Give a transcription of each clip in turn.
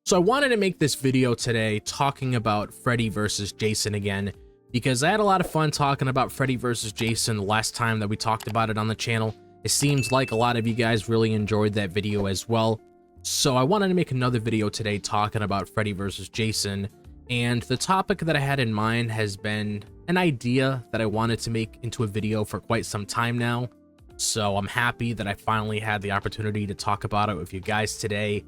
So I wanted to make this video today talking about Freddy versus Jason again, because I had a lot of fun talking about Freddy versus Jason the last time that we talked about it on the channel. It seems like a lot of you guys really enjoyed that video as well. So I wanted to make another video today talking about Freddy versus Jason, and the topic that I had in mind has been an idea that I wanted to make into a video for quite some time now. So I'm happy that I finally had the opportunity to talk about it with you guys today.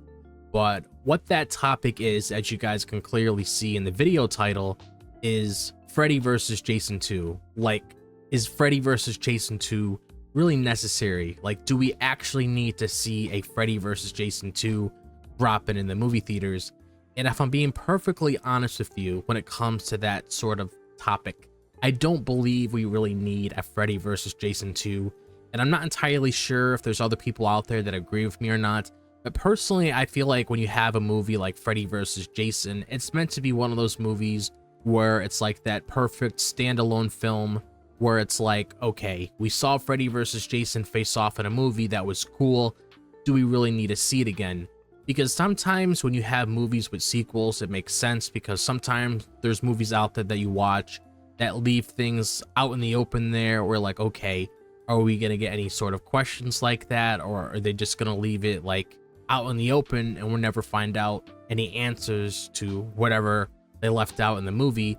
But what that topic is, as you guys can clearly see in the video title, is Freddy versus Jason 2. Like, is Freddy versus Jason 2 really necessary? Like, do we actually need to see a Freddy versus Jason 2 dropping in the movie theaters? And if I'm being perfectly honest with you, when it comes to that sort of topic, I don't believe we really need a Freddy versus Jason 2. And I'm not entirely sure if there's other people out there that agree with me or not. But personally, I feel like when you have a movie like Freddy vs. Jason, it's meant to be one of those movies where it's like that perfect standalone film where it's like, okay, we saw Freddy vs. Jason face off in a movie that was cool. Do we really need to see it again? Because sometimes when you have movies with sequels, it makes sense, because sometimes there's movies out there that you watch that leave things out in the open there. We're like, okay, are we going to get any sort of questions like that? Or are they just going to leave it like out in the open and we'll never find out any answers to whatever they left out in the movie?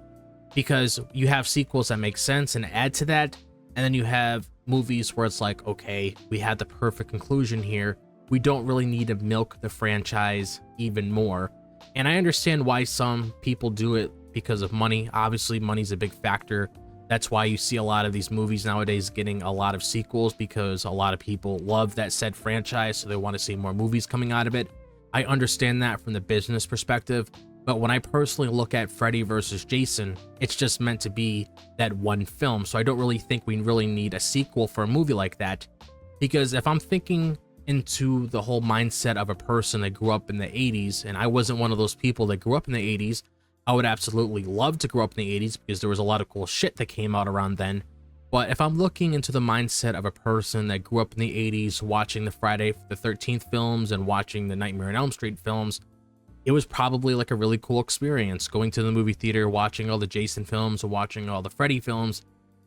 Because you have sequels that make sense and add to that, and then you have movies where it's like, okay, we had the perfect conclusion here, we don't really need to milk the franchise even more. And I understand why some people do it, because of money. Obviously money's a big factor. That's why you see a lot of these movies nowadays getting a lot of sequels, because a lot of people love that said franchise, so they want to see more movies coming out of it. I understand that from the business perspective, but when I personally look at Freddy vs. Jason, it's just meant to be that one film. So I don't really think we really need a sequel for a movie like that, because if I'm thinking into the whole mindset of a person that grew up in the 80s, and I wasn't one of those people that grew up in the 80s, I would absolutely love to grow up in the 80s because there was a lot of cool shit that came out around then. But if I'm looking into the mindset of a person that grew up in the 80s watching the Friday the 13th films and watching the Nightmare on Elm Street films, it was probably like a really cool experience going to the movie theater, watching all the Jason films, watching all the Freddy films.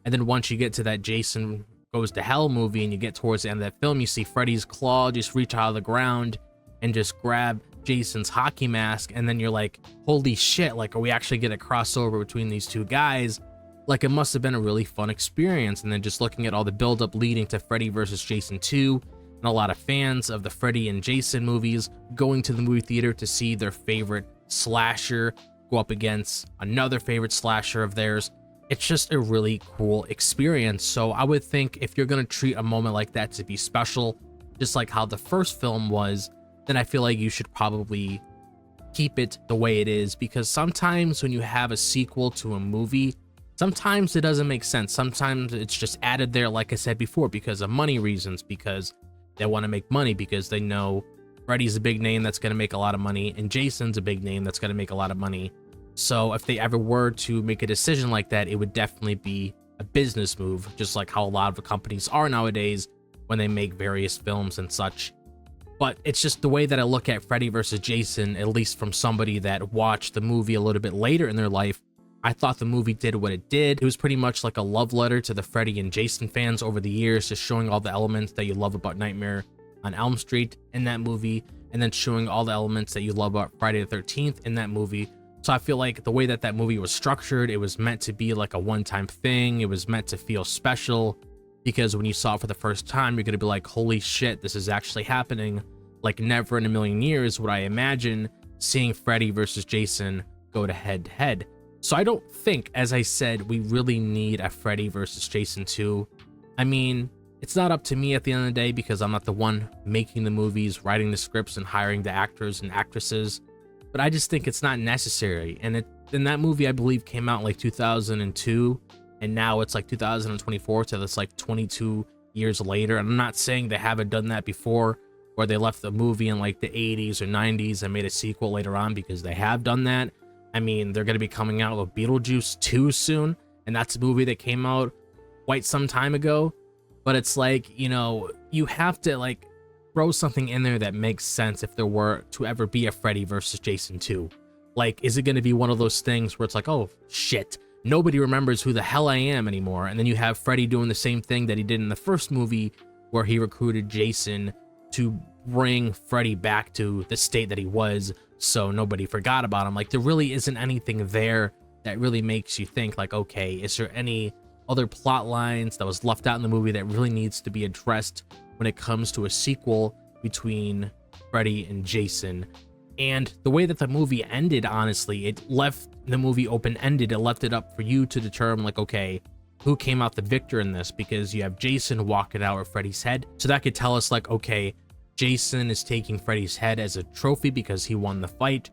And then once you get to that Jason Goes to Hell movie and you get towards the end of that film, you see Freddy's claw just reach out of the ground and just grab Jason's hockey mask, and then you're like, holy shit, like, are we actually gonna crossover between these two guys? Like, it must have been a really fun experience. And then just looking at all the buildup leading to Freddy vs. Jason 2, and a lot of fans of the Freddy and Jason movies going to the movie theater to see their favorite slasher go up against another favorite slasher of theirs. It's just a really cool experience. So I would think if you're gonna treat a moment like that to be special, just like how the first film was, then I feel like you should probably keep it the way it is. Because sometimes when you have a sequel to a movie, sometimes it doesn't make sense. Sometimes it's just added there, like I said before, because of money reasons, because they want to make money, because they know Freddy's a big name that's going to make a lot of money, and Jason's a big name that's going to make a lot of money. So if they ever were to make a decision like that, it would definitely be a business move, just like how a lot of the companies are nowadays when they make various films and such. But it's just the way that I look at Freddy vs. Jason, at least from somebody that watched the movie a little bit later in their life. I thought the movie did what it did. It was pretty much like a love letter to the Freddy and Jason fans over the years, just showing all the elements that you love about Nightmare on Elm Street in that movie, and then showing all the elements that you love about Friday the 13th in that movie. So I feel like the way that that movie was structured, it was meant to be like a one-time thing. It was meant to feel special, because when you saw it for the first time, you're going to be like, holy shit, this is actually happening. Like, never in a million years would I imagine seeing Freddy versus Jason go to head to head. So I don't think, as I said, we really need a Freddy versus Jason 2. I mean, it's not up to me at the end of the day, because I'm not the one making the movies, writing the scripts, and hiring the actors and actresses. But I just think it's not necessary. And that movie, I believe, came out in like 2002, and now it's like 2024, so that's like 22 years later. And I'm not saying they haven't done that before, where they left the movie in like the 80s or 90s and made a sequel later on, because they have done that. I mean, they're going to be coming out with Beetlejuice 2 soon, and that's a movie that came out quite some time ago. But it's like, you know, you have to, like, throw something in there that makes sense if there were to ever be a Freddy versus Jason 2. Like, is it going to be one of those things where it's like, oh shit, nobody remembers who the hell I am anymore, and then you have Freddy doing the same thing that he did in the first movie where he recruited Jason to bring Freddy back to the state that he was so nobody forgot about him. Like, there really isn't anything there that really makes you think like, okay, is there any other plot lines that was left out in the movie that really needs to be addressed when it comes to a sequel between Freddy and Jason? And the way that the movie ended, honestly, it left the movie open-ended. It left it up for you to determine like, okay, who came out the victor in this? Because you have Jason walking out with Freddy's head, so that could tell us like, okay, Jason is taking Freddy's head as a trophy because he won the fight.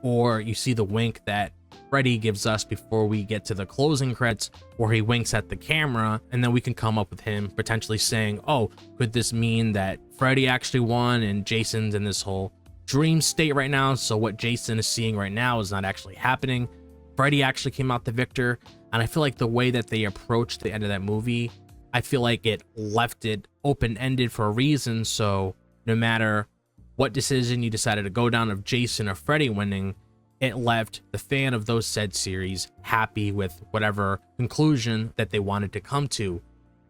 Or you see the wink that Freddy gives us before we get to the closing credits, where he winks at the camera, and then we can come up with him potentially saying, oh, could this mean that Freddy actually won and Jason's in this whole dream state right now, so what Jason is seeing right now is not actually happening? Freddy actually came out the victor. And I feel like the way that they approached the end of that movie, I feel like it left it open-ended for a reason. So no matter what decision you decided to go down of Jason or Freddy winning, it left the fan of those said series happy with whatever conclusion that they wanted to come to.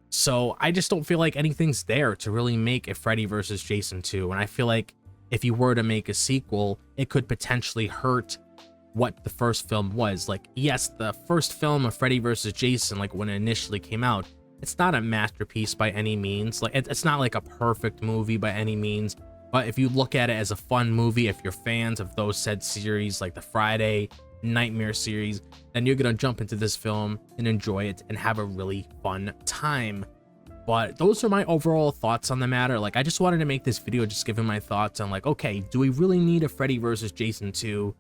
So I just don't feel like anything's there to really make a Freddy versus Jason 2. And I feel like if you were to make a sequel, it could potentially hurt what the first film was. Like, yes, the first film of Freddy versus Jason, like when it initially came out, it's not a masterpiece by any means. Like, it's not like a perfect movie by any means. But if you look at it as a fun movie, if you're fans of those said series, like the Friday Nightmare series, then you're gonna jump into this film and enjoy it and have a really fun time. But those are my overall thoughts on the matter. Like, I just wanted to make this video just giving my thoughts on like, okay, do we really need a Freddy versus Jason 2?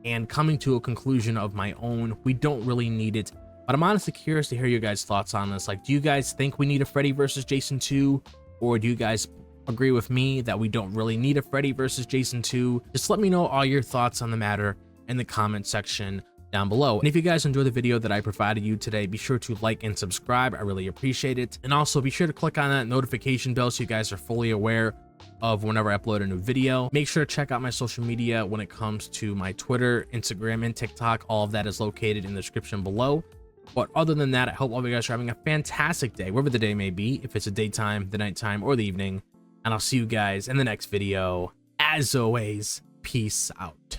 And coming to a conclusion of my own, we don't really need it. But I'm honestly curious to hear your guys' thoughts on this. Like, do you guys think we need a Freddy versus Jason 2? Or do you guys agree with me that we don't really need a Freddy versus Jason 2? Just let me know all your thoughts on the matter in the comment section down below. And if you guys enjoyed the video that I provided you today, be sure to like and subscribe. I really appreciate it. And also be sure to click on that notification bell so you guys are fully aware of whenever I upload a new video. Make sure to check out my social media when it comes to my Twitter, Instagram, and TikTok. All of that is located in the description below. But other than that, I hope all of you guys are having a fantastic day, wherever the day may be, if it's a daytime, the nighttime, or the evening. And I'll see you guys in the next video. As always, peace out.